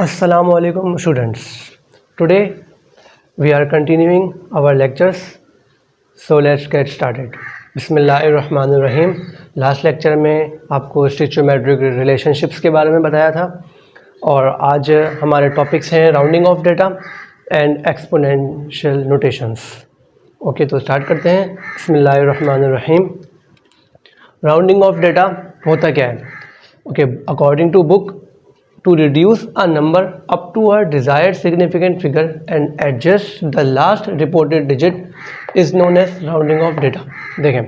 Assalamu alaikum students. Today we are continuing our lectures. So let's get started. बिस्मिल्लाहिर्रहमानिर्रहीम. Last lecture में आपको स्टिचोमेट्रिक relationships के बारे में बताया था और आज हमारे टॉपिक्स हैं rounding off data and exponential notations. Okay, तो स्टार्ट करते हैं. बिस्मिल्लाहिर्रहमानिर्रहीम. राउंडिंग ऑफ डेटा होता क्या है? Okay, according to book, to reduce a number up to a desired significant figure and adjust the last reported digit is known as rounding of data. देखें,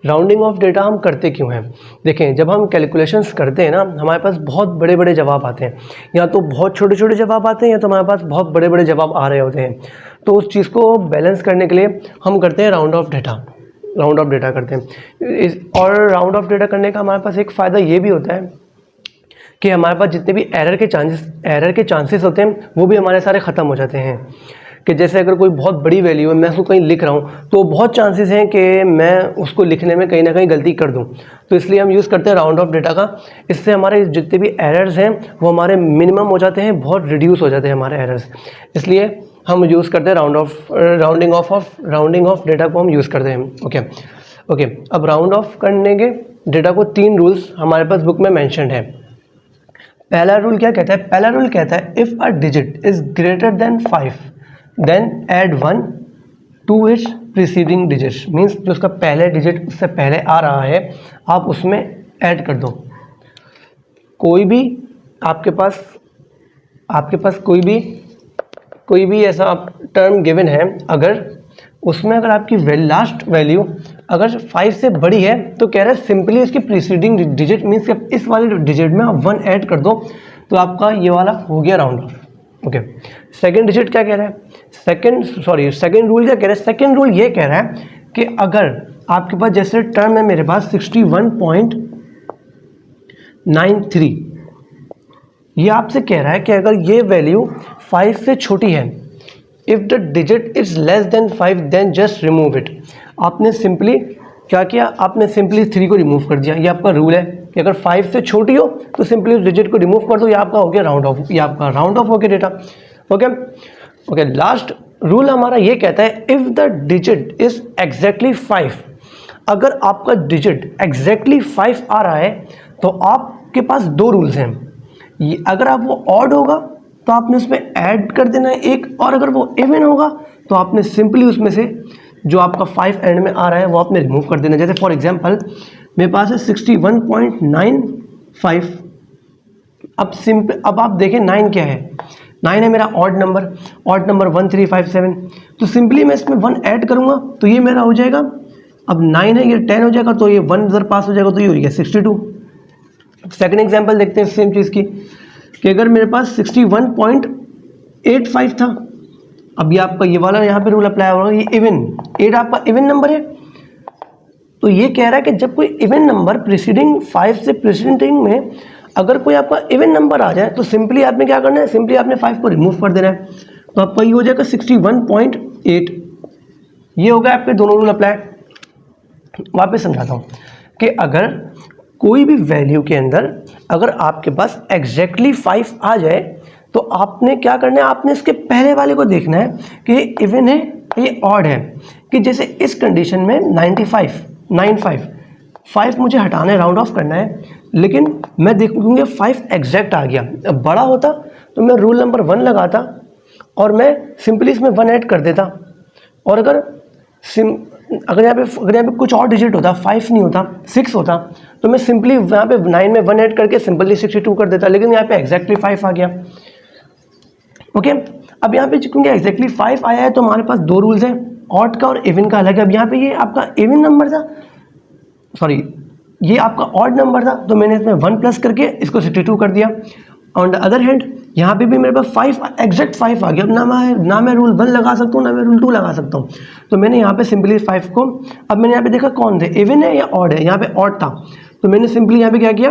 rounding off data हम करते क्यों हैं? देखें, जब हम कैलकुलेशंस करते हैं ना, हमारे पास बहुत बड़े बड़े जवाब आते हैं, या तो बहुत छोटे छोटे जवाब आते हैं या तो हमारे पास बहुत बड़े बड़े जवाब आ रहे होते हैं. तो उस चीज़ को बैलेंस करने के लिए हम करते हैं राउंड ऑफ डेटा करते हैं. और राउंड ऑफ डेटा करने का हमारे पास एक फ़ायदा ये भी होता है कि हमारे पास जितने भी एरर के चांसेस होते हैं वो भी हमारे सारे ख़त्म हो जाते हैं. कि जैसे अगर कोई बहुत बड़ी वैल्यू है, मैं उसको कहीं लिख रहा हूँ तो बहुत चांसेस हैं कि मैं उसको लिखने में कहीं ना कहीं गलती कर दूँ. तो इसलिए हम यूज़ करते हैं राउंड ऑफ डेटा का. इससे हमारे जितने भी एरर्स हैं वो हमारे मिनिमम हो जाते हैं, बहुत रिड्यूस हो जाते हैं हमारे एरर्स. इसलिए हम यूज़ करते हैं राउंडिंग ऑफ डेटा को हम यूज़ करते हैं. ओके, अब राउंड ऑफ करने के डेटा को 3 रूल्स हमारे पास बुक में मैंशनड है. पहला रूल क्या कहता है? पहला रूल कहता है if a digit is greater than 5 then add 1 to its preceding digits. Means जो उसका पहले डिजिट उससे पहले आ रहा है आप उसमें ऐड कर दो. कोई भी आपके पास कोई भी ऐसा टर्म गिवन है, अगर उसमें अगर आपकी लास्ट वैल्यू अगर 5 से बड़ी है तो कह रहा है सिंपली इसकी प्रीसीडिंग डिजिट मीन्स इस वाले डिजिट में आप 1 ऐड कर दो तो आपका ये वाला हो गया round of. Okay, second digit क्या कह रहा है? सेकंड रूल क्या कह रहा है? सेकंड रूल ये कह रहा है कि अगर आपके पास जैसे टर्म है मेरे पास 61.93, ये आपसे कह रहा है कि अगर ये वैल्यू 5 से छोटी है, if the digit is less than 5 then just remove it. आपने सिंपली क्या किया? आपने सिंपली 3 को रिमूव कर दिया. ये आपका रूल है कि अगर 5 से छोटी हो तो सिंपली उस डिजिट को रिमूव कर दो. ये आपका हो गया राउंड ऑफ. ये आपका राउंड ऑफ हो गया डेटा. ओके, लास्ट रूल हमारा ये कहता है if the digit is exactly 5. अगर आपका डिजिट एग्जैक्टली 5 आ रहा है तो आपके पास 2 रूल्स हैं. अगर आप वो ऑड होगा तो आपने उसमें ऐड कर देना है 1, और अगर वो इवन होगा तो आपने सिंपली उसमें से जो आपका 5 एंड में आ रहा है वो आपने रिमूव कर देना. जैसे फॉर एग्जांपल मेरे पास है 61.95. अब आप देखें 9 क्या है? 9 है मेरा ऑड नंबर 1357. तो सिंपली मैं इसमें 1 ऐड करूँगा तो ये मेरा हो जाएगा. अब 9 है, ये 10 हो जाएगा तो ये 1 इधर पास हो जाएगा तो ये हो गया 62. सेकेंड एग्जाम्पल देखते हैं सेम चीज़ की कि अगर मेरे पास 61.85 था, अब ये आपका ये वाला यहाँ पे रूल अप्लाई होगा. ये इवन 8 आपका इवन नंबर है. तो ये कह रहा है कि जब कोई इवन नंबर प्रीसीडिंग 5 से प्रीसीडिंग में अगर कोई आपका इवन नंबर आ जाए तो सिंपली आपने क्या करना है? सिंपली आपने 5 को रिमूव कर देना है. तो आपका ये हो जाएगा 61.8. ये हो गया आपके दोनों रूल अप्लाई. वापस समझाता हूँ कि अगर कोई भी वैल्यू के अंदर अगर आपके पास एग्जैक्टली 5 आ जाए तो आपने क्या करना है? आपने इसके पहले वाले को देखना है कि ये इवन है ये ऑड है. कि जैसे इस कंडीशन में 5 मुझे हटाना है, राउंड ऑफ करना है, लेकिन मैं देखूँगा 5 एग्जैक्ट आ गया. अब बड़ा होता तो मैं रूल नंबर 1 लगाता और मैं सिंपली इसमें 1 ऐड कर देता. और अगर यहाँ पे कुछ और डिजिट होता, 5 नहीं होता 6 होता, तो मैं सिंपली यहाँ पे 9 में 1 ऐड करके सिंपली 62 कर देता. लेकिन यहाँ पे एग्जैक्टली 5 आ गया. ओके, अब यहाँ पे क्योंकि एग्जैक्टली 5 आया है तो हमारे पास 2 रूल्स हैं, ऑड का और इवन का अलग है. अब यहाँ पे ये आपका इवन नंबर था, ये आपका ऑड नंबर था, तो मैंने इसमें 1 प्लस करके इसको 62 कर दिया. ऑन द अदर हैंड यहाँ पे भी मेरे पास 5 एग्जैक्ट 5 आ गया. अब ना मैं रूल 1 लगा सकता हूँ ना मैं रूल 2 लगा सकता हूँ. तो मैंने यहाँ पे सिंपली 5 को, अब मैंने यहाँ पे देखा कौन थे, इवन है या ऑड है. यहाँ पे ऑड था तो मैंने सिंपली यहाँ पे क्या किया?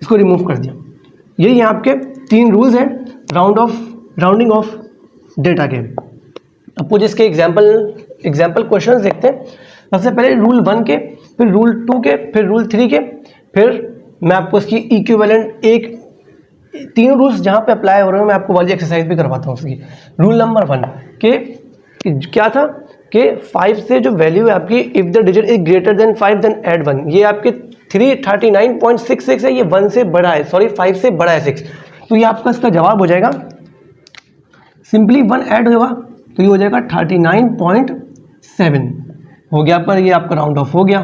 इसको रिमूव कर दिया. यही आपके 3 रूल्स हैं राउंडिंग ऑफ डेटा के. अब कुछ इसके एग्जाम्पल क्वेश्चन देखते हैं. सबसे पहले रूल 1 के, फिर रूल 2 के, फिर रूल 3 के, फिर मैं आपको इसकी इक्विवेलेंट एक तीनों रूल्स जहाँ पे अप्लाई हो रहे हैं मैं आपको वाली एक्सरसाइज भी करवाता हूँ उसकी। रूल नंबर 1 के क्या था कि 5 से जो वैल्यू है आपकी, if the digit is greater than 5 then add 1, ये आपके 339.66 है, ये 1 से बड़ा है, सॉरी 5 से बड़ा है 6, तो ये आपका इसका जवाब हो जाएगा, सिंपली 1 ऐड होगा तो ये हो जाएगा 39.7 हो गया आपका, ये आपका राउंड ऑफ हो गया।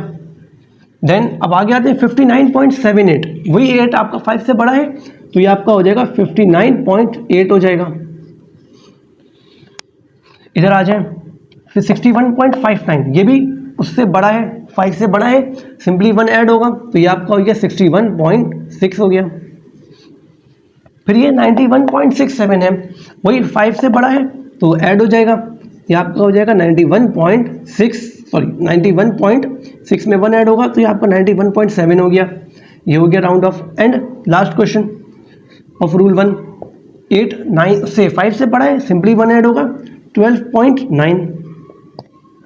देन अब आगे आते हैं 59.78, वही 8 आपका 5 से बड़ा है तो ये आपका हो जाएगा 59.8 हो जाएगा। इधर आ जाए फिर 61.59, ये भी उससे बड़ा है, 5 से बड़ा है, सिंपली 1 ऐड होगा तो ये आपका हो गया 61.6 हो गया। फिर ये 91.67 है, वही 5 से बड़ा है तो ऐड हो जाएगा, ये आपका हो जाएगा 91.6 में 1 ऐड होगा तो ये आपका 91.7 हो गया। ये हो गया round of. And last question of rule 1, 8 9 से 5 से बड़ा है, सिंपली 1 ऐड होगा 12.9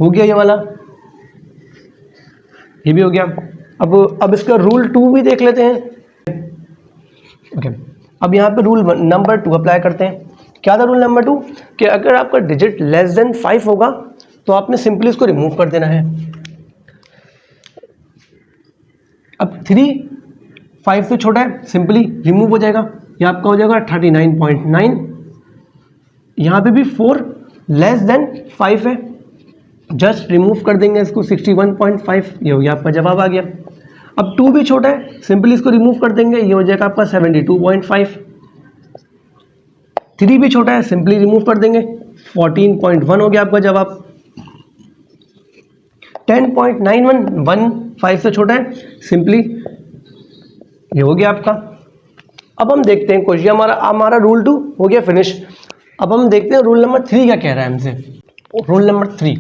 हो गया ये वाला, ये भी हो गया। अब इसका रूल 2 भी देख लेते हैं। ओके, अब यहाँ पे रूल नंबर 2 अप्लाई करते हैं। क्या था रूल नंबर 2 कि अगर आपका डिजिट लेस देन 5 होगा तो आपने सिंपली इसको रिमूव कर देना है। अब 3 5 से छोटा है, सिंपली रिमूव हो जाएगा, ये आपका हो जाएगा 39.9। यहाँ पे भी 4 लेस देन 5 है, जस्ट रिमूव कर देंगे इसको 61.5, ये हो गया आपका जवाब आ गया। अब 2 भी छोटा है, सिंपली इसको रिमूव कर देंगे, ये हो जाएगा आपका 72.5। 3 भी छोटा है, सिंपली रिमूव कर देंगे 14.1 हो गया आपका जवाब। 10.91 1 5 से छोटा है, सिंपली ये हो गया आपका। अब हम देखते हैं क्वेश्चन, हमारा रूल 2 हो गया फिनिश। अब हम देखते हैं रूल नंबर 3 क्या कह रहा है हमसे। रूल नंबर 3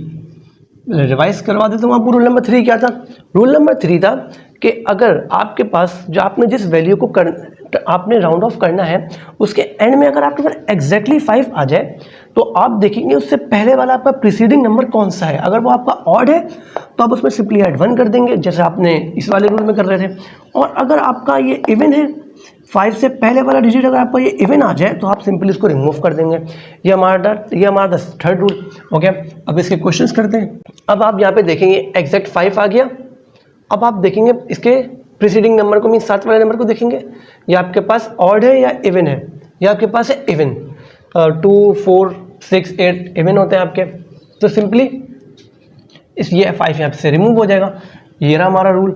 रिवाइज करवा देता हूँ आपको। रूल नंबर 3 क्या था? रूल नंबर 3 था कि अगर आपके पास जो आपने जिस वैल्यू को आपने राउंड ऑफ करना है उसके एंड में अगर आपके पास एग्जैक्टली 5 आ जाए तो आप देखेंगे उससे पहले वाला आपका प्रीसीडिंग नंबर कौन सा है। अगर वो आपका ऑड है तो आप उसमें सिंपली ऐड 1 कर देंगे जैसे आपने इस वाले रूल में कर रहे थे। और अगर आपका ये इवन है, 5 से पहले वाला डिजिट अगर आपका ये इवन आ जाए तो आप सिंपली इसको रिमूव कर देंगे। ये हमारा थर्ड रूल हो गया। अब इसके क्वेश्चंस करते हैं। अब आप यहाँ पे देखेंगे एग्जैक्ट 5 आ गया। अब आप देखेंगे इसके प्रीसीडिंग नंबर को, मीन साथ वाले नंबर को देखेंगे, ये आपके पास ऑड है या इवन है। ये आपके पास है इवन, 2 4 6 8 इवन होते हैं आपके, तो सिंपली ये 5 यहाँ से रिमूव हो जाएगा। ये रहा हमारा रूल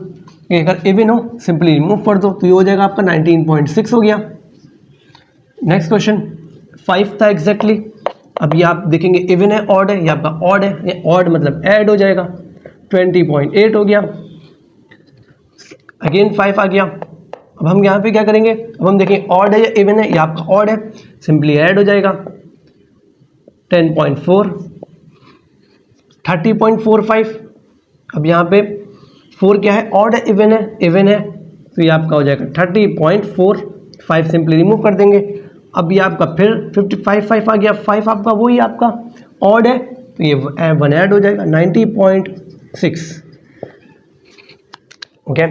कि अगर इवन हो सिंपली रिमूव कर दो तो ये हो जाएगा आपका 19.6 हो गया। नेक्स्ट क्वेश्चन 5 था एग्जैक्टली। अब ये आप देखेंगे इवन है ऑड है, ये आपका ऑड है, ये ऑड मतलब ऐड हो जाएगा, 20.8 हो गया। अगेन 5 आ गया। अब हम यहाँ पे क्या करेंगे, अब हम देखें ऑड है या इवन है, ये आपका ऑड है, सिंपली ऐड हो जाएगा 10.4, 30.45। अब यहाँ पे 4 क्या है, ऑड है इवन है, इवन है, तो ये आपका हो जाएगा 30.45, सिंपली रिमूव कर देंगे। अब ये आपका फिर 55 आ गया, 5 आपका वही आपका ऑड है तो ये 1 ऐड हो जाएगा 90.6। ओके,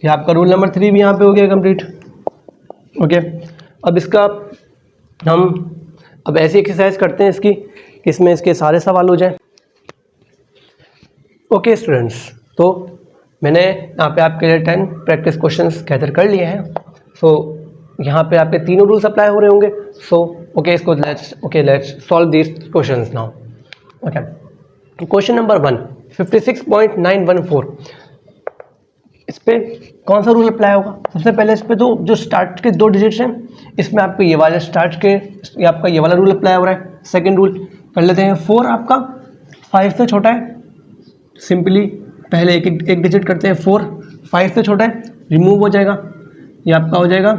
ये आपका रूल नंबर 3 भी यहाँ पे हो गया कंप्लीट। ओके, अब इसका हम अब ऐसी एक्सरसाइज करते हैं इसकी, इसमें इसके सारे सवाल हो जाएं। ओके स्टूडेंट्स, तो मैंने यहाँ पे आपके लिए 10 प्रैक्टिस क्वेश्चंस गैदर कर लिए हैं। सो यहाँ पे आपके तीनों रूल्स अप्लाई हो रहे होंगे। सो ओके, इसको let's solve these questions now. Okay, question number 1 56.914, इस पे कौन सा रूल अप्लाई होगा? सबसे पहले इस पे तो जो स्टार्ट के 2 डिजिट्स हैं इसमें आपको ये वाले स्टार्ट के ये आपका ये वाला रूल अप्लाई हो रहा है। सेकंड रूल कर लेते हैं। 4 आपका 5 से छोटा है, सिंपली पहले एक डिजिट करते हैं। 4 5 से छोटा है, रिमूव हो जाएगा, ये आपका हो जाएगा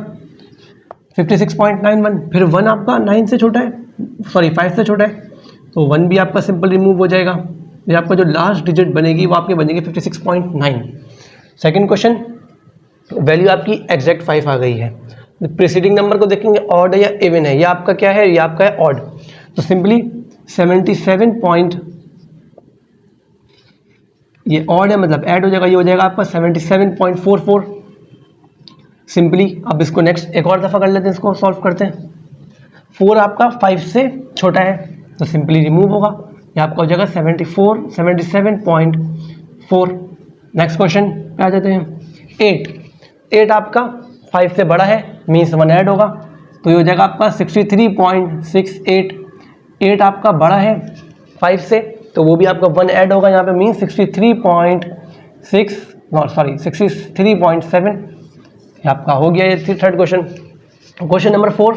56.91। फिर 1 आपका 9 से छोटा है, सॉरी 5 से छोटा है, तो 1 भी आपका सिंपल रिमूव हो जाएगा। ये आपका जो लास्ट डिजिट बनेगी वो आपकी बनेगी 56.9। सेकंड क्वेश्चन, वैल्यू आपकी एग्जैक्ट 5 आ गई है। प्रीसीडिंग नंबर को देखेंगे ऑड है या इवन है, ये आपका क्या है, ये आपका है ऑड, तो सिंपली 77 ये ऑड है मतलब ऐड हो जाएगा, ये हो जाएगा आपका 77.44। सिंपली अब इसको नेक्स्ट एक और दफ़ा कर लेते हैं, इसको सॉल्व करते हैं। 4 आपका 5 से छोटा है तो सिंपली रिमूव होगा, ये आपका हो जाएगा 77.4। नेक्स्ट क्वेश्चन पे आ जाते हैं। 8 आपका 5 से बड़ा है, मीन्स 1 ऐड होगा तो ये हो जाएगा आपका 63.68। 8 आपका बड़ा है 5 से तो वो भी आपका 1 ऐड होगा यहाँ पे, मीन्स 63.7। ये आपका हो गया ये थर्ड क्वेश्चन। क्वेश्चन नंबर 4,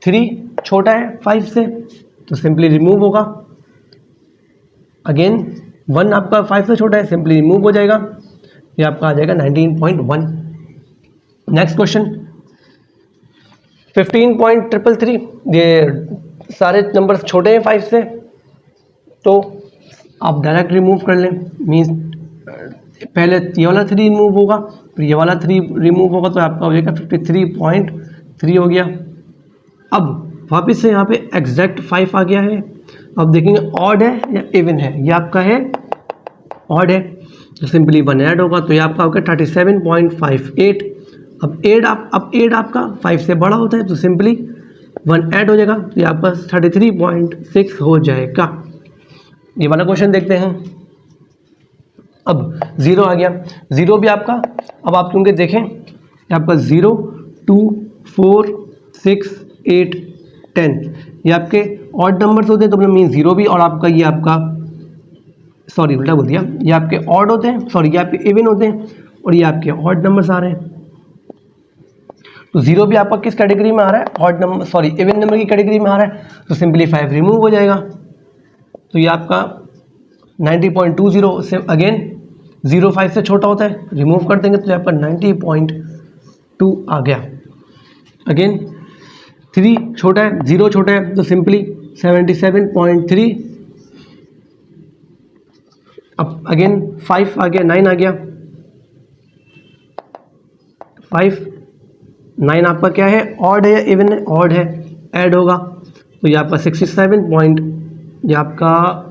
3 छोटा है 5 से तो सिंपली रिमूव होगा। अगेन 1 आपका 5 से छोटा है, सिंपली रिमूव हो जाएगा, ये आपका आ जाएगा 19.1। Next question 15.333। ये सारे नंबर छोटे हैं 5 से तो आप डायरेक्ट रिमूव कर लें, मीन्स पहले ये वाला 3 रिमूव होगा फिर ये वाला 3 रिमूव होगा तो आपका हो जाएगा 53.3 हो गया। अब वापस से यहाँ पे एग्जैक्ट 5 आ गया है। अब देखेंगे ऑड है या इवन है, ये आपका है ऑड है तो सिंपली 1 ऐड होगा तो ये आपका होगा 37.58। अब 8 आपका 5 से बड़ा होता है तो सिंपली 1 ऐड हो जाएगा तो ये आपका 33.6 हो जाएगा। ये वाला क्वेश्चन देखते हैं। अब 0 आ गया, 0 भी आपका, अब आप क्योंकि देखें ये आपका 0 2 4 6 8 10 ये आपके ऑड नंबर्स होते हैं तो मीन 0 भी, और आपका ये आपका सॉरी उल्टा बोल दिया, ये आपके ऑड होते हैं, सॉरी ये आपके इवन होते हैं और ये आपके ऑड नंबर्स आ रहे हैं। तो 0 भी आपका किस कैटेगरी में आ रहा है, odd number sorry even number की कैटेगरी में आ रहा है तो सिंपली 5 रिमूव हो जाएगा तो ये आपका 90.20 से अगेन 0 5 से छोटा होता है, रिमूव कर देंगे तो आपका 90.2 आ गया। अगेन 3 छोटा है, 0 छोटा है तो सिंपली 77.3। अब अगेन 5 आ गया, 9 आ गया, 5 9 आपका क्या है, ऑड है या इवन है, ऑड है, ऐड होगा तो ये आपका 67 ये आपका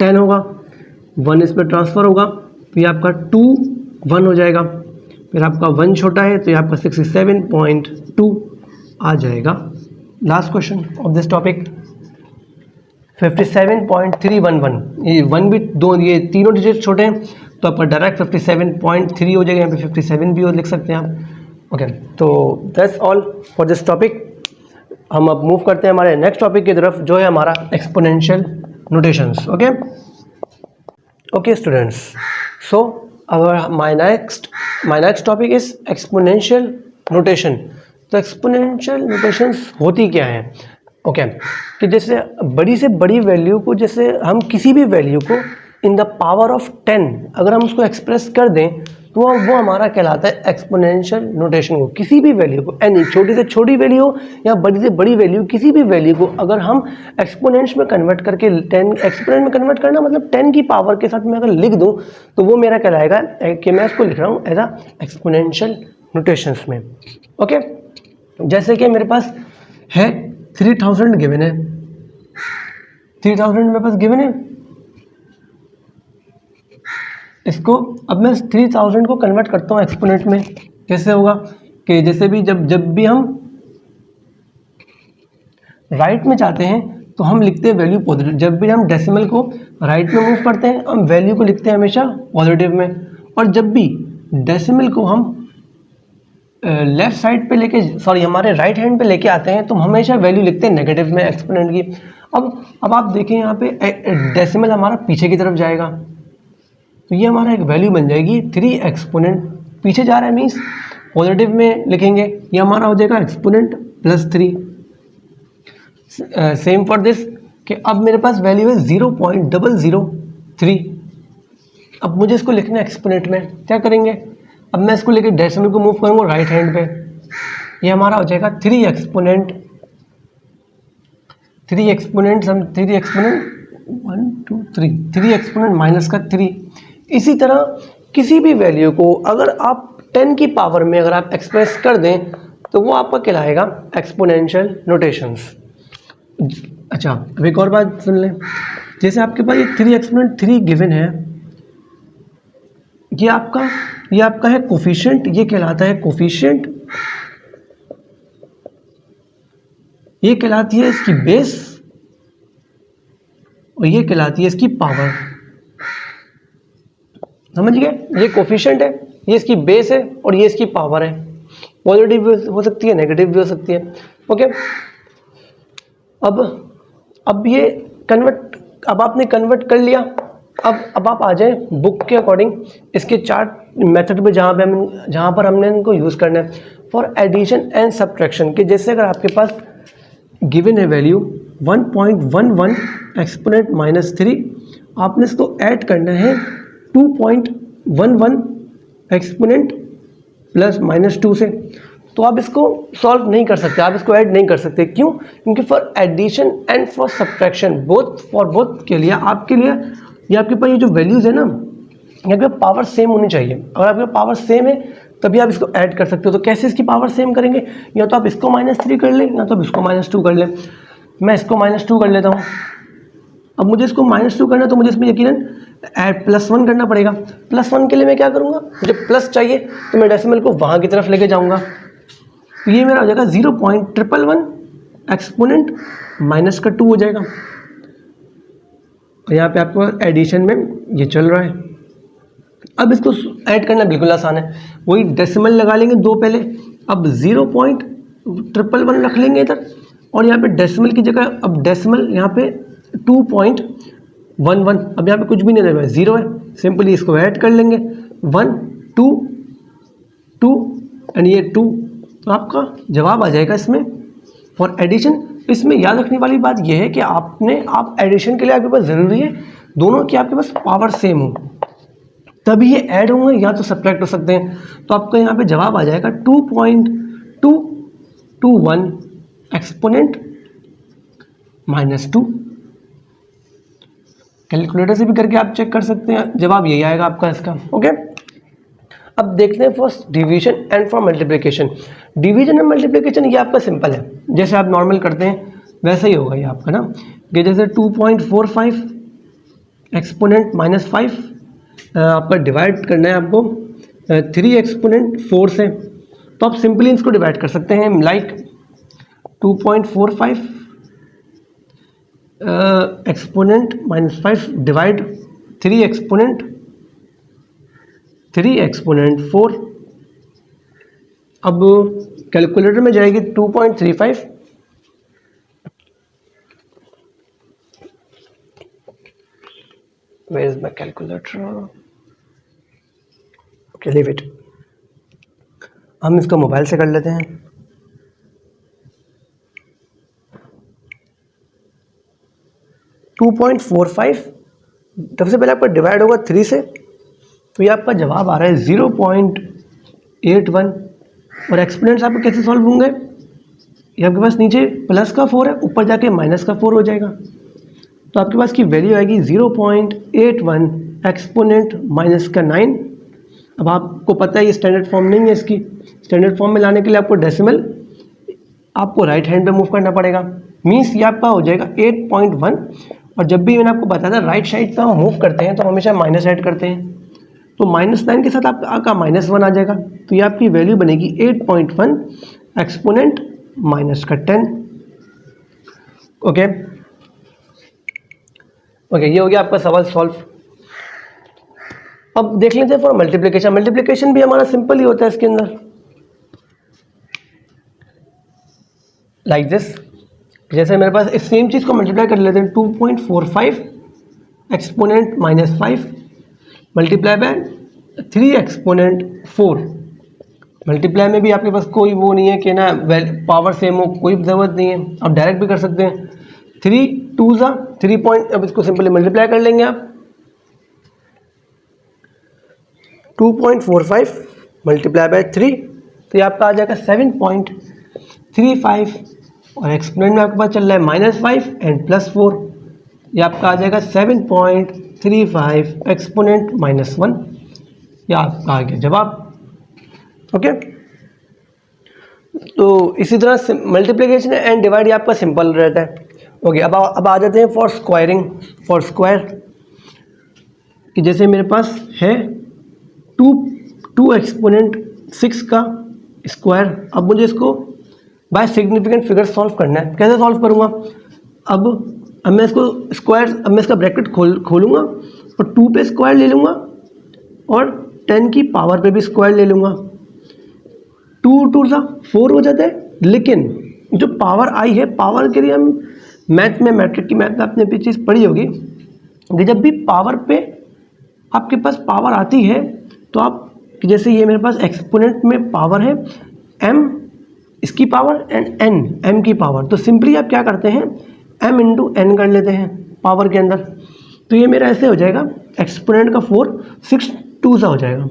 10 होगा, 1 इस पर ट्रांसफ़र होगा तो ये आपका 2 1 हो जाएगा, फिर आपका 1 छोटा है तो ये आपका 67.2 आ जाएगा। Last question of this topic 57.311। ये 1 भी दो, ये तीनों डिजिट छोटे हैं तो आपका डायरेक्ट 57.3 हो जाएगा, यहाँ पे 57 भी हो लिख सकते हैं आप। ओके तो that's all for this topic. हम अब मूव करते हैं हमारे नेक्स्ट टॉपिक की तरफ जो है हमारा exponential notations. Okay students, so our my next topic is exponential notation. तो एक्सपोनेंशियल नोटेशंस होती क्या है, ओके कि जैसे बड़ी से बड़ी वैल्यू को, जैसे हम किसी भी वैल्यू को इन द पावर ऑफ 10 अगर हम उसको एक्सप्रेस कर दें तो वो हमारा कहलाता है एक्सपोनेंशियल नोटेशन को। किसी भी वैल्यू को, एनी छोटी से छोटी वैल्यू हो या बड़ी से बड़ी वैल्यू, किसी भी वैल्यू को अगर हम एक्सपोनेंट्स में कन्वर्ट करके 10 एक्सपोनेंट में कन्वर्ट करना मतलब 10 की पावर के साथ मैं अगर लिख दूं तो वो मेरा कहलाएगा कि मैं इसको लिख रहा हूँ एज अ एक्सपोनेंशियल नोटेशंस में। ओके जैसे कि मेरे पास है 3000 गिवन है, 3000 मेरे पास गिवन है, इसको अब मैं 3000 को कन्वर्ट करता हूँ एक्सपोनेंट में। कैसे होगा कि जैसे भी जब भी हम राइट में जाते हैं तो हम लिखते हैं वैल्यू पॉजिटिव, जब भी हम डेसिमल को राइट में मूव करते हैं हम वैल्यू को लिखते हैं हमेशा पॉजिटिव में, और जब भी डेसिमल को हम लेफ्ट साइड पे लेके सॉरी हमारे राइट हैंड पे लेके आते हैं तो हम हमेशा वैल्यू लिखते हैं नेगेटिव में एक्सपोनेंट की। अब आप देखें यहाँ पे डेसिमल हमारा पीछे की तरफ जाएगा तो ये हमारा एक वैल्यू बन जाएगी 3 एक्सपोनेंट पीछे जा रहा है, मीन्स पॉजिटिव में लिखेंगे, ये हमारा हो जाएगा एक्सपोनेंट +3। सेम फॉर दिस कि अब मेरे पास वैल्यू है 0.003। अब मुझे इसको लिखना है एक्सपोनेंट में, क्या करेंगे, अब मैं इसको लेके डेसिमल को मूव करूँगा राइट हैंड पे, ये हमारा हो जाएगा 3 एक्सपोनेंट 1 2 3 एक्सपोनेंट -3। इसी तरह किसी भी वैल्यू को अगर आप 10 की पावर में अगर आप एक्सप्रेस कर दें तो वो आपका कहलाएगा एक्सपोनेंशियल नोटेशंस। अच्छा अब एक और बात सुन लें, जैसे आपके पास ये 3 एक्सपोनेंट 3 गिवन है, ये आपका है कोफिशिएंट, ये कहलाता है कोफिशिएंट, ये कहलाती है इसकी बेस और ये कहलाती है इसकी पावर। समझ गए? ये कोफिशिएंट है, ये इसकी बेस है और ये इसकी पावर है। पॉजिटिव भी हो सकती है, नेगेटिव भी हो सकती है। ओके, अब ये कन्वर्ट, अब आपने कन्वर्ट कर लिया। अब आप आ जाए बुक के अकॉर्डिंग इसके चार्ट मेथड पे, जहाँ पर हमने इनको यूज़ करना है फॉर एडिशन एंड सब्ट्रैक्शन। कि जैसे अगर आपके पास गिवन है वैल्यू 1.11 एक्सपोनेंट -3, आपने इसको ऐड करना है 2.11 एक्सपोनेंट प्लस -2 से। तो आप इसको सॉल्व नहीं कर सकते, आप इसको ऐड नहीं कर सकते। क्यों? क्योंकि for addition and for subtraction both के लिए, आपके लिए ये आपके पास ये जो वैल्यूज़ है ना, यहाँ पे पावर सेम होनी चाहिए। अगर आपके पावर सेम है तभी आप इसको ऐड कर सकते हो। तो कैसे इसकी पावर सेम करेंगे? या तो आप इसको -3 कर लें या तो आप इसको -2 कर लें। मैं इसको -2 कर लेता हूँ। अब मुझे इसको -2 करना है तो मुझे इसमें यकीनन ऐड +1 करना पड़ेगा। +1 के लिए मैं क्या करूँगा? मुझे प्लस चाहिए तो मैं डेसिमल को वहाँ की तरफ लेके जाऊँगा। तो ये मेरा हो जाएगा 0.111 एक्सपोनेंट -2 हो जाएगा। तो यहाँ पे आपको एडिशन में ये चल रहा है। अब इसको ऐड करना बिल्कुल आसान है, वही डेसिमल लगा लेंगे 2 पहले। अब 0.111 रख लेंगे इधर और यहाँ पे डेसिमल की जगह अब डेसिमल यहाँ पे 2.11। अब यहाँ पे कुछ भी नहीं रहेगा, 0 है। सिंपली इसको ऐड कर लेंगे 1 2 2 एंड ये 2। तो आपका जवाब आ जाएगा इसमें फॉर एडिशन। इसमें याद रखने वाली बात यह है कि आप एडिशन के लिए आपके पास ज़रूरी है दोनों की आपके पास पावर सेम हो, तभी ये ऐड होंगे या तो सब्ट्रैक्ट हो सकते हैं। तो आपका यहाँ पे जवाब आ जाएगा 2.221 एक्सपोनेंट -2। कैलकुलेटर से भी करके आप चेक कर सकते हैं, जवाब यही आएगा आपका इसका। ओके, अब देखते हैं for division and for multiplication. Division and multiplication ये आपका सिंपल है, जैसे आप नॉर्मल करते हैं वैसा ही होगा ये आपका ना। कि जैसे 2.45 एक्सपोनेंट -5 आपका डिवाइड करना है आपको 3 एक्सपोनेंट 4 से। तो आप सिंपली इसको डिवाइड कर सकते हैं, लाइक 2.45 एक्सपोनेंट -5 डिवाइड 3 एक्सपोनेंट 4। अब कैलकुलेटर में जाएगी 2.35 Where is my calculator? Okay, leave it. हम इसको मोबाइल से कर लेते हैं। 2.45 सबसे पहले आपका डिवाइड होगा 3 से, तो ये आपका जवाब आ रहा है 0.81। और एक्सपोनेंट्स आपको कैसे सॉल्व होंगे? ये आपके पास नीचे प्लस का 4 है, ऊपर जाके माइनस का 4 हो जाएगा। तो आपके पास की वैल्यू आएगी 0.81 एक्सपोनेंट -9। अब आपको पता है ये स्टैंडर्ड फॉर्म नहीं है, इसकी स्टैंडर्ड फॉर्म में लाने के लिए आपको डेसिमल आपको राइट हैंड पे मूव करना पड़ेगा। मीन्स ये आपका हो जाएगा 8.1। और जब भी मैंने आपको बताया था राइट साइड पे हम मूव करते हैं तो हमेशा माइनस ऐड करते हैं, तो -9 के साथ आपका -1 आ जाएगा। तो ये आपकी वैल्यू बनेगी 8.1 एक्सपोनेंट -10। ओके, ये हो गया आपका सवाल सॉल्व। अब देख लेते हैं फॉर मल्टीप्लिकेशन। मल्टीप्लिकेशन भी हमारा सिंपल ही होता है इसके अंदर, लाइक दिस। जैसे मेरे पास इस सेम चीज़ को मल्टीप्लाई कर लेते हैं 2.45 exponent -5 multiply by 3 exponent 4। Multiply में भी आपके पास कोई वो नहीं है कि ना पावर सेम हो, कोई ज़रूरत नहीं है, आप डायरेक्ट भी कर सकते हैं। 3 2 ज़ा 3 पॉइंट, अब इसको सिंपली मल्टीप्लाई कर लेंगे आप। 2.45 मल्टीप्लाई बाय 3, तो ये आपका आ जाएगा 7.35। और एक्सपोनेंट में आपके पास चल रहा है -5 एंड +4, ये आपका आ जाएगा 7.35 एक्सपोनेंट -1। ये आपका आ गया जवाब। ओके, तो इसी तरह मल्टीप्लिकेशन एंड डिवाइड ये आपका सिंपल रहता है। ओके, अब आ जाते हैं फॉर स्क्वायरिंग। फॉर स्क्वायर कि जैसे मेरे पास है टू एक्सपोनेंट 6 का स्क्वायर। अब मुझे इसको बाय सिग्निफिकेंट फिगर सॉल्व करना है। कैसे सॉल्व करूँगा? अब मैं इसको स्क्वायर, अब मैं इसका ब्रैकेट खोलूँगा और 2 पे स्क्वायर ले लूँगा और 10 की पावर पे भी स्क्वायर ले लूँगा। 2 सा 4 हो जाता है। लेकिन जो पावर आई है, पावर के लिए हम मैथ में, मैट्रिक की मैथ में आपने भी चीज़ पढ़ी होगी कि जब भी पावर पे आपके पास पावर आती है तो आप, जैसे ये मेरे पास एक्सपोनेंट में पावर है m इसकी पावर एंड n m की पावर, तो सिंपली आप क्या करते हैं m इंटू n कर लेते हैं पावर के अंदर। तो ये मेरा ऐसे हो जाएगा, एक्सपोनेंट का 4 6 2 सा हो जाएगा।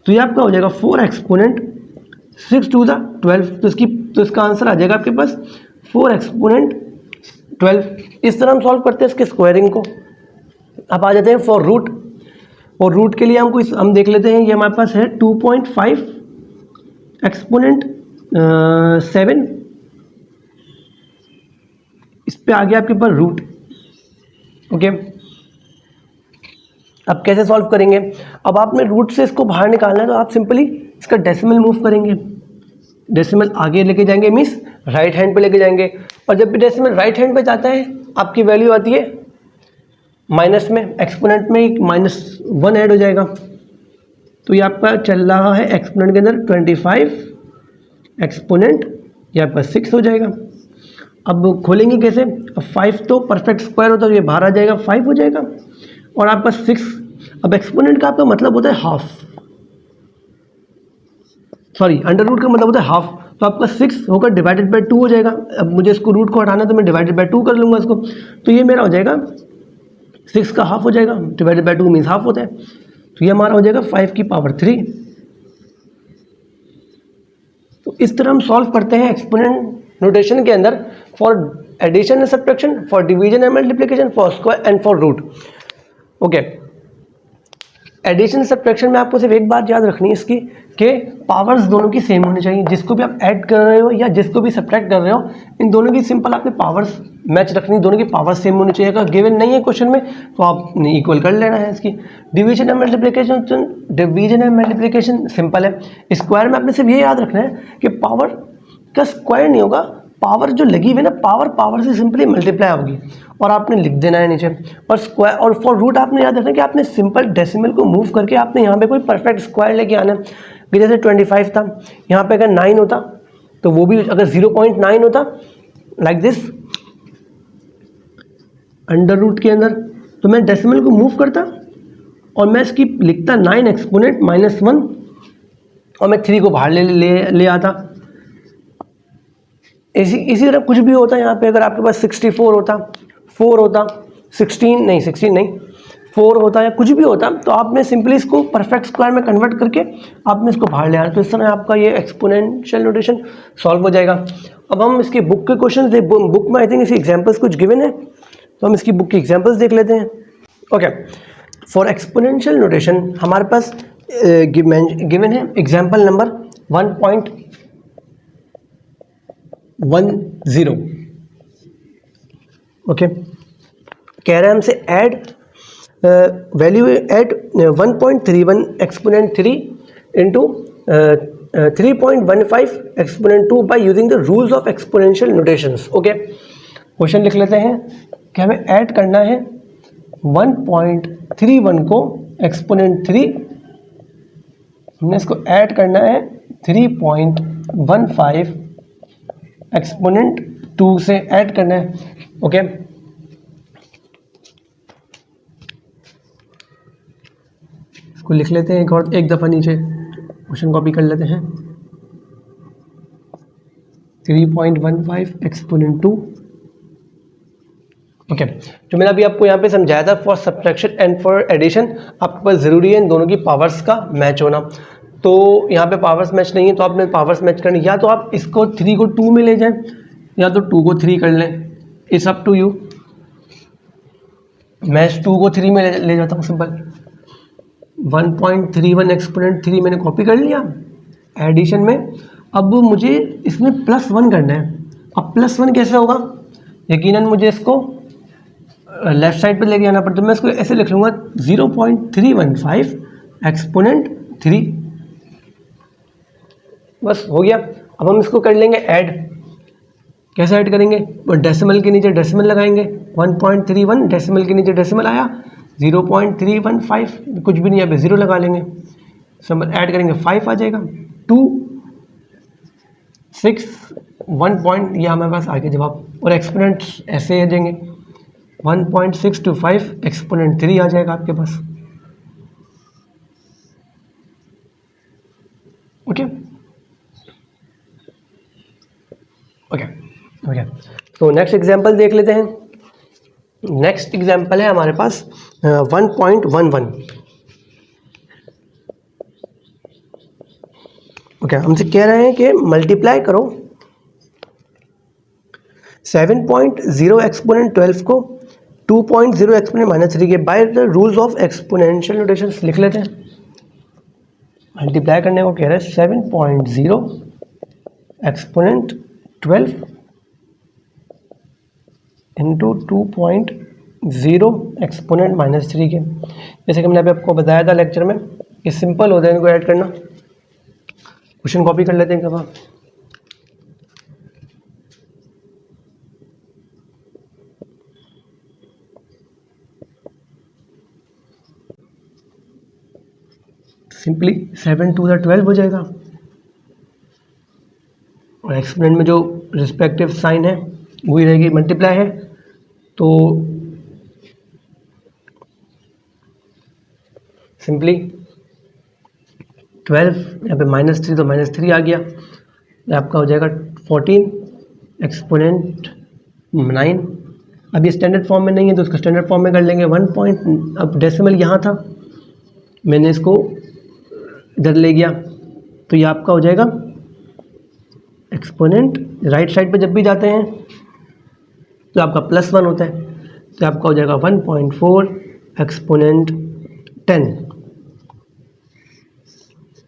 तो ये आपका हो जाएगा 4 एक्सपोनेंट 6 2 सा 12। तो इसका आंसर आ जाएगा आपके पास 4 एक्सपोनेंट 12। इस तरह हम सॉल्व करते हैं इसके स्क्वायरिंग को। अब आ जाते हैं फॉर रूट। और रूट के लिए हम देख लेते हैं, ये हमारे पास है 2.5 एक्सपोनेंट 7। इस पे आ गया आपके पास रूट। ओके, अब कैसे सॉल्व करेंगे? अब आपने रूट से इसको बाहर निकालना है तो आप सिंपली इसका डेसिमल मूव करेंगे। डेसिमल आगे लेके जाएंगे मीन्स राइट हैंड पे लेके जाएंगे, और जब भी डेसिमल राइट हैंड पे जाता है आपकी वैल्यू आती है माइनस में, एक्सपोनेंट में -1 ऐड हो जाएगा। तो ये आपका चल रहा है एक्सपोनेंट के अंदर 25 एक्सपोनेंट, ये आपका 6 हो जाएगा। अब खोलेंगे कैसे? अब 5 तो परफेक्ट स्क्वायर होता है, ये बाहर आ जाएगा, 5 हो जाएगा और आपका 6। अब एक्सपोनेंट का आपका मतलब होता है हाफ, सॉरी अंडर रूट का मतलब होता है हाफ। तो आपका 6 होकर डिवाइडेड बाय 2 हो जाएगा। अब मुझे इसको रूट को हटाना है तो मैं डिवाइडेड बाय 2 कर लूँगा इसको। तो ये मेरा हो जाएगा 6 का हाफ हो जाएगा, डिवाइडेड बाय 2 मीन्स हाफ होता है। तो ये हमारा हो जाएगा 5 की पावर 3। तो इस तरह हम सॉल्व करते हैं एक्सपोनेंट नोटेशन के अंदर for addition and subtraction, for division and multiplication, for square and for root. Okay, addition subtraction में आपको सिर्फ एक बात याद रखनी है इसकी कि पावर्स दोनों की सेम होनी चाहिए। जिसको भी आप ऐड कर रहे हो या जिसको भी सब्ट्रैक्ट कर रहे हो, इन दोनों की सिंपल आपने पावर्स मैच रखनी, दोनों की पावर्स सेम होनी चाहिए। अगर गिवन नहीं है क्वेश्चन में तो आपने इक्वल कर लेना है इसकी। डिवीजन एंड मल्टीप्लिकेशन सिंपल है। स्क्वायर में आपने सिर्फ ये याद रखना है कि पावर का स्क्वायर नहीं होगा, पावर जो लगी हुई है ना, पावर से सिंपली मल्टीप्लाई होगी और आपने लिख देना है नीचे। और स्क्वायर और फॉर रूट आपने याद रखना है कि आपने सिंपल डेसिमल को मूव करके आपने यहाँ पे कोई परफेक्ट स्क्वायर लेके आना है। कि जैसे 25 था, यहाँ पे अगर 9 होता तो वो भी, अगर 0.9 होता लाइक दिस अंडर रूट के अंदर, तो मैं डेसिमल को मूव करता और मैं इसकी लिखता 9 एक्सपोनेंट -1 और मैं 3 को बाहर ले आता। इसी तरह कुछ भी होता है यहाँ पे, अगर आपके पास 64 होता, 4 होता, 16 नहीं 4 होता या कुछ भी होता, तो आपने सिंपली इसको परफेक्ट स्क्वायर में कन्वर्ट करके आपने इसको बाहर ले आना। तो इस तरह आपका ये एक्सपोनेंशियल नोटेशन सॉल्व हो जाएगा। अब हम इसकी बुक के क्वेश्चन, बुक में आई थिंक इसी एग्जाम्पल्स कुछ गिवन है, तो हम इसकी बुक की एग्जाम्पल्स देख लेते हैं। ओके, फॉर एक्सपोनेंशियल नोटेशन हमारे पास गिवन है एग्जाम्पल नंबर 1.10। ओके, कह रहा है हमसे add value at 1.31 exponent 3 into 3.15 exponent 2 by using the rules of exponential notations. Okay, question लिख लेते हैं कि हमें ऐड करना है 1.31 को एक्सपोनेंट 3, हमने इसको ऐड करना है 3.15 एक्सपोनेंट 2 से ऐड करना है। ओके, इसको लिख लेते हैं एक दफ़ा नीचे, क्वेश्चन कॉपी कर लेते हैं। 3.15 एक्सपोनेंट 2। ओके, जो मैंने अभी आपको यहाँ पे समझाया था for subtraction and for addition, आपके पास ज़रूरी है इन दोनों की पावर्स का मैच होना। तो यहाँ पे पावर्स मैच नहीं है तो आपने पावर्स मैच करनी, या तो आप इसको 3 को 2 में ले जाएं या तो 2 को 3 कर लें, इट्स अप टू यू। मैं 2 को 3 में ले जाता हूँ सिंपल। 1.31 एक्सपोनेंट 3 मैंने कॉपी कर लिया एडिशन में। अब मुझे इसमें +1 करना है। अब +1 कैसे होगा? यकीनन मुझे इसको लेफ्ट साइड पे लेके आना पड़ता है। मैं इसको ऐसे लिख लूँगा 0.315 एक्सपोनेंट 3, बस हो गया। अब हम इसको कर लेंगे ऐड। कैसे ऐड करेंगे? वो डेसिमल के नीचे डेसिमल लगाएंगे, 1.31 डेसिमल के नीचे डेसिमल आया, 0.315 कुछ भी नहीं, यहाँ पे 0 लगा लेंगे, सब ऐड करेंगे 5 आ जाएगा, 2 6 1 पॉइंट, ये हमारे पास आ गया जवाब। और एक्सपोनेंट ऐसे आ जाएंगे, 1.625 एक्सपोनेंट 3 आ जाएगा आपके पास। ओके ओके ओके, तो नेक्स्ट एग्जांपल देख लेते हैं। नेक्स्ट एग्जांपल है हमारे पास 1.11। ओके, हमसे कह रहे हैं कि मल्टीप्लाई करो 7.0 एक्सपोनेंट 12 को 2.0 एक्सपोनेंट -3 के by the rules of exponential notations. लिख लेते हैं। मल्टीप्लाई करने को कह रहे हैं 7.0 एक्सपोनेंट 12 इंटू 2.0 एक्सपोनेंट -3 के। जैसे कि मैंने अभी आपको बताया था लेक्चर में, ये सिंपल होता है इनको ऐड करना। क्वेश्चन कॉपी कर लेते हैं कब आप। सिंपली 7 टू 12 हो जाएगा, और एक्सपोनेंट में जो रिस्पेक्टिव साइन है वही रहेगी, मल्टीप्लाई है तो सिंपली 12, यहाँ पे -3 तो -3 आ गया, ये आपका हो जाएगा 14 एक्सपोनेंट 9। अब ये स्टैंडर्ड फॉर्म में नहीं है तो उसका स्टैंडर्ड फॉर्म में कर लेंगे 1 पॉइंट। अब डेसिमल यहाँ था, मैंने इसको इधर ले गया, तो ये आपका हो जाएगा एक्सपोनेंट। राइट साइड पे जब भी जाते हैं तो आपका +1 होता है, तो आपका हो जाएगा 1.4 एक्सपोनेंट 10।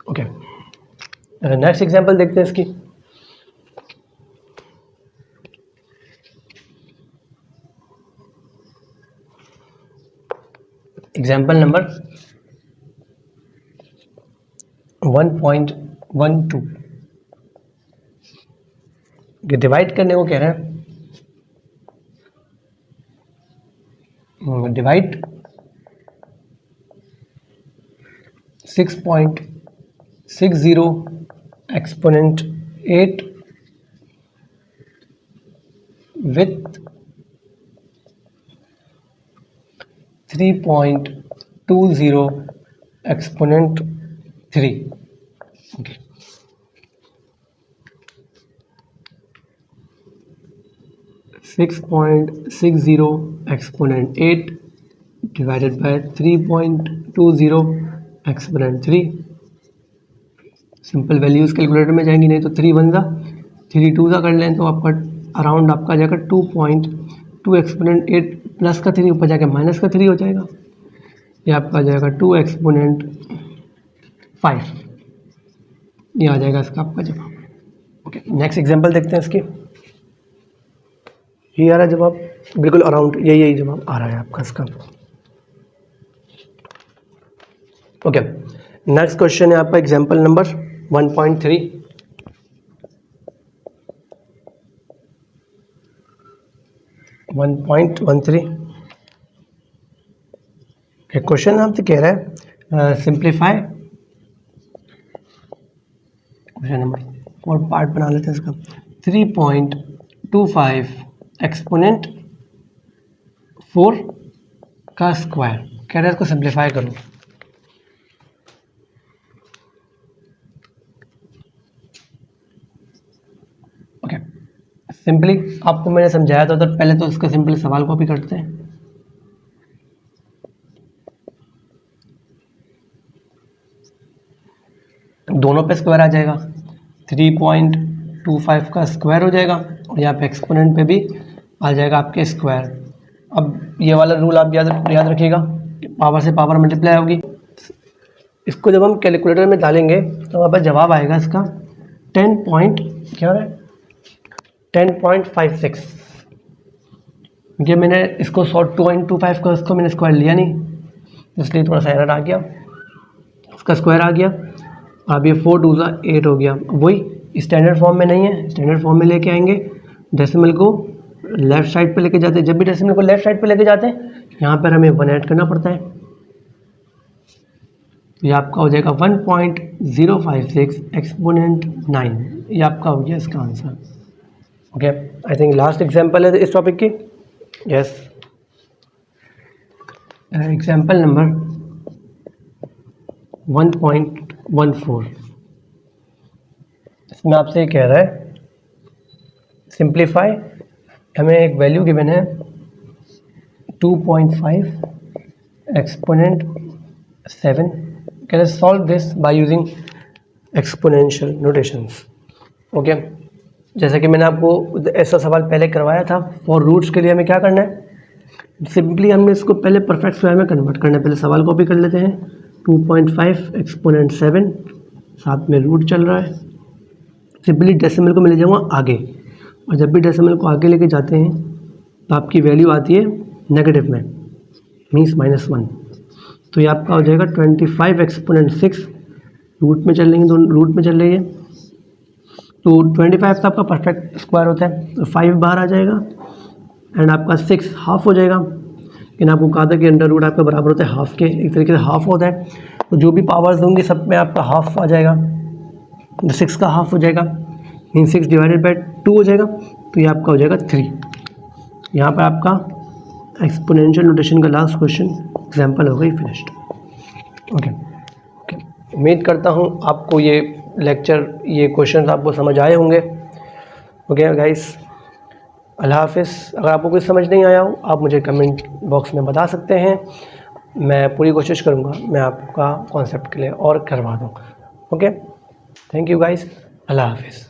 ओके, नेक्स्ट एग्जांपल देखते हैं इसकी। Example number 1.12। ये डिवाइड करने को कह रहे हैं, divide 6.60 exponent 8 with 3.20 exponent 3। Okay, 6.60 exponent 8 divided by 3.20 exponent 3। Simple values calculator में जाएंगी, नहीं तो 3 1 ज़ा 3 2 ज़ा कर लें तो आपका अराउंड आपका जाएगा 2.2 एक्सपोनेंट 8 प्लस का 3 ऊपर जाके माइनस का 3 हो जाएगा, ये आपका जाएगा 2 एक्सपोनेंट 5। ये आ जाएगा इसका आपका जवाब। ओके, नेक्स्ट एग्जांपल देखते हैं इसकी। ये आ रहा है जवाब, बिल्कुल अराउंड यही जवाब आ रहा है आपका इसका। ओके, नेक्स्ट क्वेश्चन है आपका एग्जांपल नंबर 1.3। क्वेश्चन आपसे कह रहा है सिंप्लीफाई। क्वेश्चन नंबर 4 पार्ट बना लेते हैं इसका। 3.25 एक्सपोनेंट 4 का स्क्वायर कह रहा है, इसको सिंप्लीफाई करो। ओके, सिंपली आपको मैंने समझाया था, तो पहले तो इसका सिंपली सवाल कॉपी करते हैं। दोनों पे स्क्वायर आ जाएगा, 3.25 का स्क्वायर हो जाएगा, और यहाँ पे एक्सपोनेंट पे भी आ जाएगा आपके स्क्वायर। अब ये वाला रूल आप याद रखिएगा, पावर से पावर मल्टीप्लाई होगी। इसको जब हम कैलकुलेटर में डालेंगे तो हमारे पास जवाब आएगा इसका 10.56। ये मैंने इसको 2.25 का इसको मैंने स्क्वायर लिया नहीं, इसलिए थोड़ा सा एरर आ गया। उसका स्क्वायर आ गया। अब ये 4 2 8 हो गया। वही स्टैंडर्ड फॉर्म में नहीं है, स्टैंडर्ड फॉर्म में लेके आएंगे, डेसिमल को लेफ़्ट साइड पे लेके जाते हैं। जब भी डेसिमल को लेफ़्ट साइड पे लेके जाते हैं यहाँ पर हमें 1 ऐड करना पड़ता है। ये आपका हो जाएगा 1.056 एक्सपोनेंट 9। ये आपका हो गया इसका answer. Okay, I think last example है इस टॉपिक की। Yes, example number 1.14। इसमें आपसे कह रहा है सिंप्लीफाई, हमें एक वैल्यू गिवन है 2.5 exponent 7। Can solve this by using exponential notations. Okay, जैसे कि मैंने आपको ऐसा सवाल पहले करवाया था। फॉर रूट्स के लिए हमें क्या करना है, सिंपली हमें इसको पहले परफेक्ट स्क्वायर में कन्वर्ट करना है। पहले सवाल कॉपी कर लेते हैं। 2.5 एक्सपोनेंट 7, साथ में रूट चल रहा है। सिंपली डेसिमल को मैं ले जाऊँगा आगे, और जब भी डेसिमल को आगे लेके जाते हैं तो आपकी वैल्यू आती है नेगेटिव में, मीन्स -1। तो ये आपका हो जाएगा 25 एक्सपोनेंट 6, रूट में चल रही है, दोनों रूट में चल रही है। तो 25 तो आपका परफेक्ट स्क्वायर होता है, तो 5 बाहर आ जाएगा एंड आपका 6 हाफ हो जाएगा। लेकिन आपको कहा था कि अंडर रूट आपका बराबर होता है हाफ के, एक तरीके से हाफ होता है। तो जो भी पावर्स होंगी सब में आपका हाफ आ जाएगा, तो 6 का हाफ हो जाएगा, मीन 6 डिवाइडेड बाई 2 हो जाएगा। तो ये आपका हो जाएगा 3। यहाँ पर आपका एक्सपोनेंशियल नोटेशन का लास्ट क्वेश्चन एग्जाम्पल हो गई फिनिश्ड। ओके, उम्मीद करता हूँ आपको ये लेक्चर, ये क्वेश्चन आपको समझ आए होंगे। ओके गाइस, अल्लाह हाफिज़। अगर आपको कुछ समझ नहीं आया हो आप मुझे कमेंट बॉक्स में बता सकते हैं, मैं पूरी कोशिश करूँगा मैं आपका कॉन्सेप्ट क्लियर और करवा दूँ। ओके, थैंक यू गाइस, अल्लाह हाफिज़।